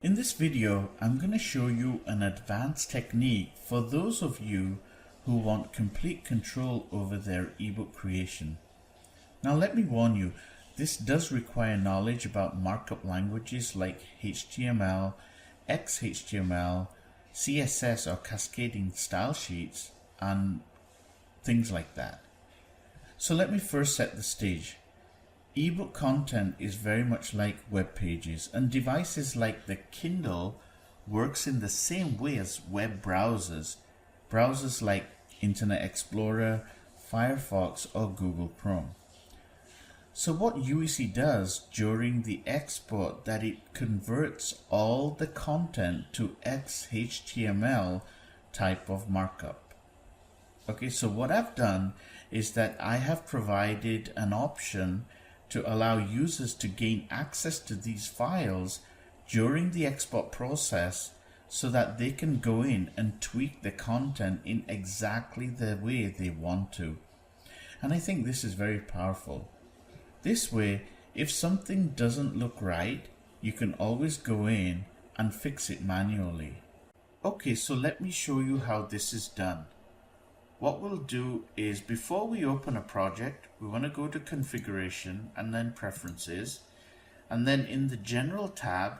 In this video, I'm going to show you an advanced technique for those of you who want complete control over their ebook creation. Now let me warn you, this does require knowledge about markup languages like HTML, XHTML, CSS or cascading style sheets, and things like that. So let me first set the stage. Ebook content is very much like web pages, and devices like the Kindle works in the same way as web browsers like Internet Explorer, Firefox or Google Chrome. So what UEC does during the export, that it converts all the content to XHTML type of markup. Okay, so what I've done is that I have provided an option to allow users to gain access to these files during the export process so that they can go in and tweak the content in exactly the way they want to. And I think this is very powerful. This way, if something doesn't look right, you can always go in and fix it manually. Okay, so let me show you how this is done. What we'll do is, before we open a project, we want to go to configuration and then preferences, and then in the general tab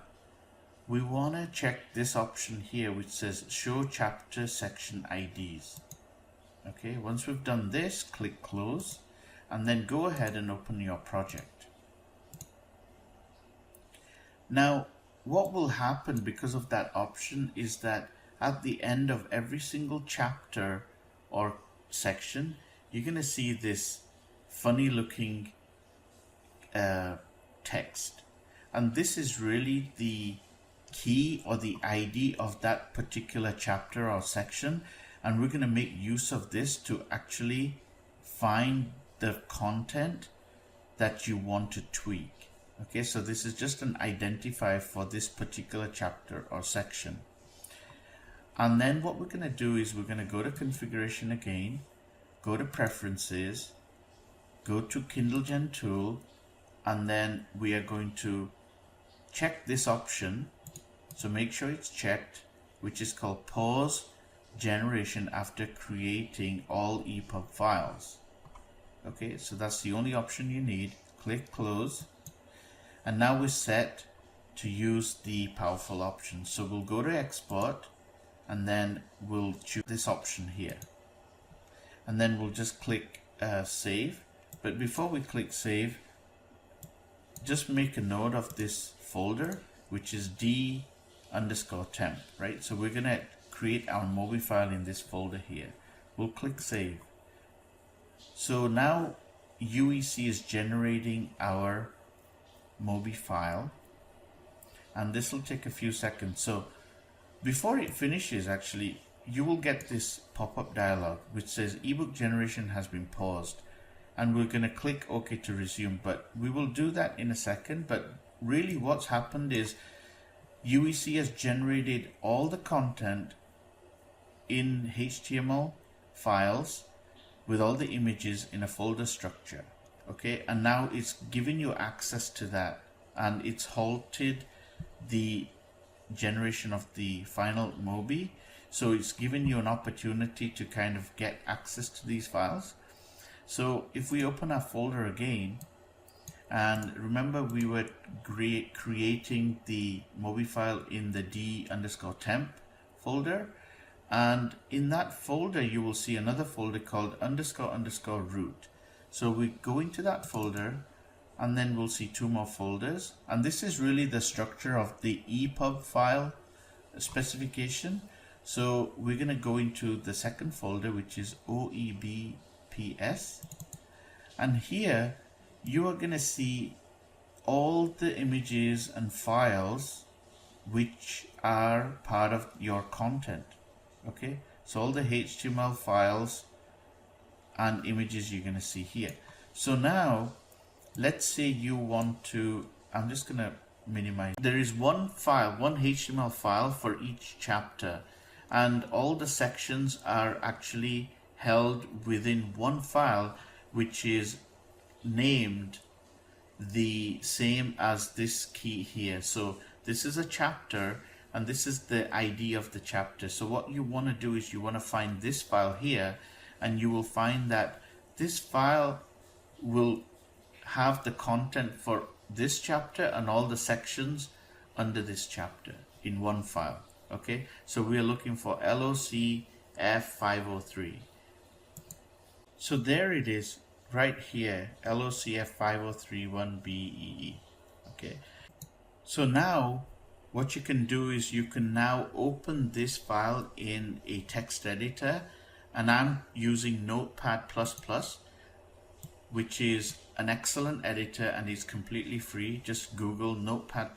we want to check this option here which says show chapter section IDs. Okay, once we've done this, click close and then go ahead and open your project. Now what will happen because of that option is that at the end of every single chapter or section, you're going to see this funny looking text, and this is really the key or the ID of that particular chapter or section, and we're going to make use of this to actually find the content that you want to tweak. Okay, so this is just an identifier for this particular chapter or section. And then what we're going to do is we're going to go to configuration again, go to preferences, go to Kindle Gen Tool, and then we are going to check this option. So make sure it's checked, which is called pause generation after creating all EPUB files. Okay, so that's the only option you need. Click close, and now we're set to use the powerful option. So we'll go to export, and then we'll choose this option here, and then we'll just click save. But before we click save, just make a note of this folder which is d_temp, right? So we're gonna create our MOBI file in this folder here. We'll click save. So now UEC is generating our MOBI file, and this will take a few seconds. So before it finishes, actually, you will get this pop-up dialog which says ebook generation has been paused, and we're going to click OK to resume, but we will do that in a second. But really what's happened is UEC has generated all the content in HTML files with all the images in a folder structure. Okay, and now it's giving you access to that, and it's halted the generation of the final MOBI, so it's given you an opportunity to kind of get access to these files. So if we open our folder again, and remember we were creating the MOBI file in the d_temp folder, and in that folder you will see another folder called __root. So we go into that folder, and then we'll see two more folders, and this is really the structure of the EPUB file specification. So we're going to go into the second folder, which is OEBPS, and here you are going to see all the images and files which are part of your content. Okay, so all the HTML files and images you're going to see here. So now let's say you want to, I'm just going to minimize. There is one file, one HTML file for each chapter, and all the sections are actually held within one file which is named the same as this key here. So this is a chapter and this is the ID of the chapter. So what you want to do is you want to find this file here, and you will find that this file will have the content for this chapter and all the sections under this chapter in one file. Okay, so we are looking for LOCF503. So there it is right here, LOCF5031BEE. Okay, so now what you can do is you can now open this file in a text editor, and I'm using Notepad++, which is an excellent editor and is completely free. Just Google Notepad++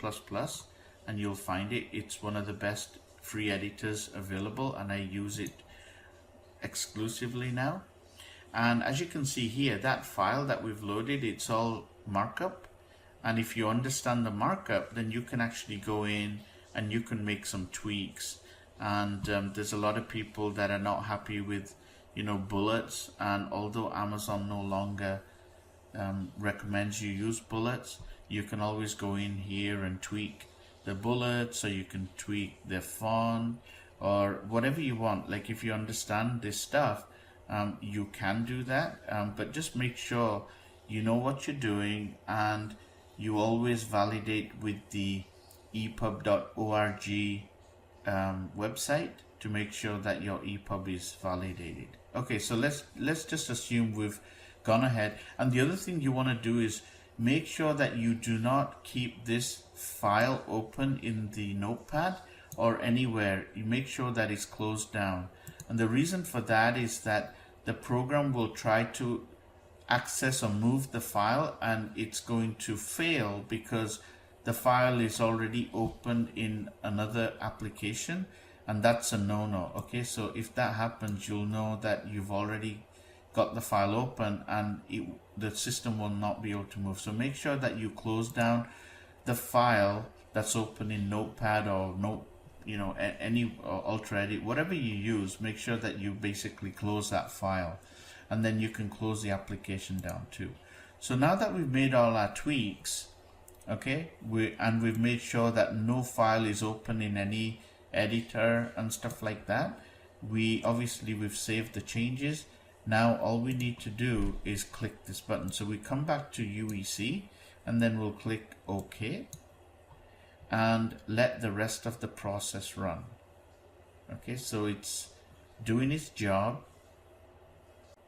and you'll find it. It's one of the best free editors available, and I use it exclusively now. And as you can see here, that file that we've loaded, it's all markup. And if you understand the markup, then you can actually go in and you can make some tweaks. And there's a lot of people that are not happy with, bullets. And although Amazon no longer recommends you use bullets, you can always go in here and tweak the bullets, or you can tweak the font or whatever you want. Like if you understand this stuff, you can do that, but just make sure you know what you're doing, and you always validate with the EPUB.org website to make sure that your EPUB is validated. Okay, so let's just assume we've gone ahead, and the other thing you want to do is make sure that you do not keep this file open in the notepad or anywhere. You make sure that it's closed down, and the reason for that is that the program will try to access or move the file, and it's going to fail because the file is already open in another application, and that's a no-no. Okay, so if that happens, you'll know that you've already got the file open and the system will not be able to move. So make sure that you close down the file that's open in Notepad or any Ultra Edit, whatever you use. Make sure that you basically close that file, and then you can close the application down too. So now that we've made all our tweaks, okay, we've made sure that no file is open in any editor and stuff like that. We've saved the changes. Now all we need to do is click this button. So we come back to UEC, and then we'll click OK and let the rest of the process run. Okay, so it's doing its job.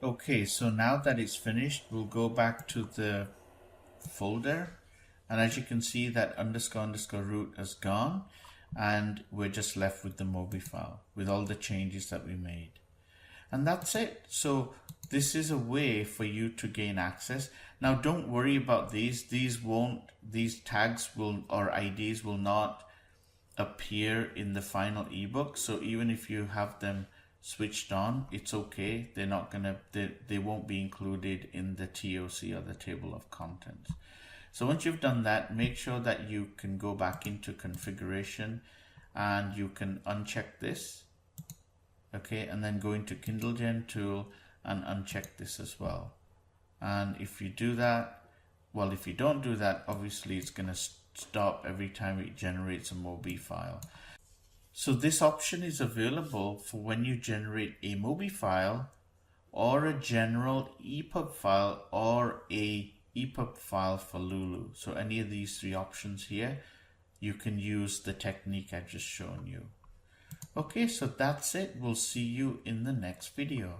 Okay, so now that it's finished, we'll go back to the folder, and as you can see, that _ root has gone, and we're just left with the MOBI file with all the changes that we made. And that's it. So this is a way for you to gain access. Now don't worry about these tags or IDs will not appear in the final ebook. So even if you have them switched on, it's okay. They won't be included in the TOC or the table of contents. So once you've done that, make sure that you can go back into configuration and you can uncheck this. Okay, and then go into Kindle Gen tool and uncheck this as well. And if you do that, well, if you don't do that, obviously it's going to stop every time it generates a MOBI file. So this option is available for when you generate a MOBI file or a general EPUB file or a EPUB file for Lulu. So any of these three options here, you can use the technique I've just shown you. Okay, so that's it. We'll see you in the next video.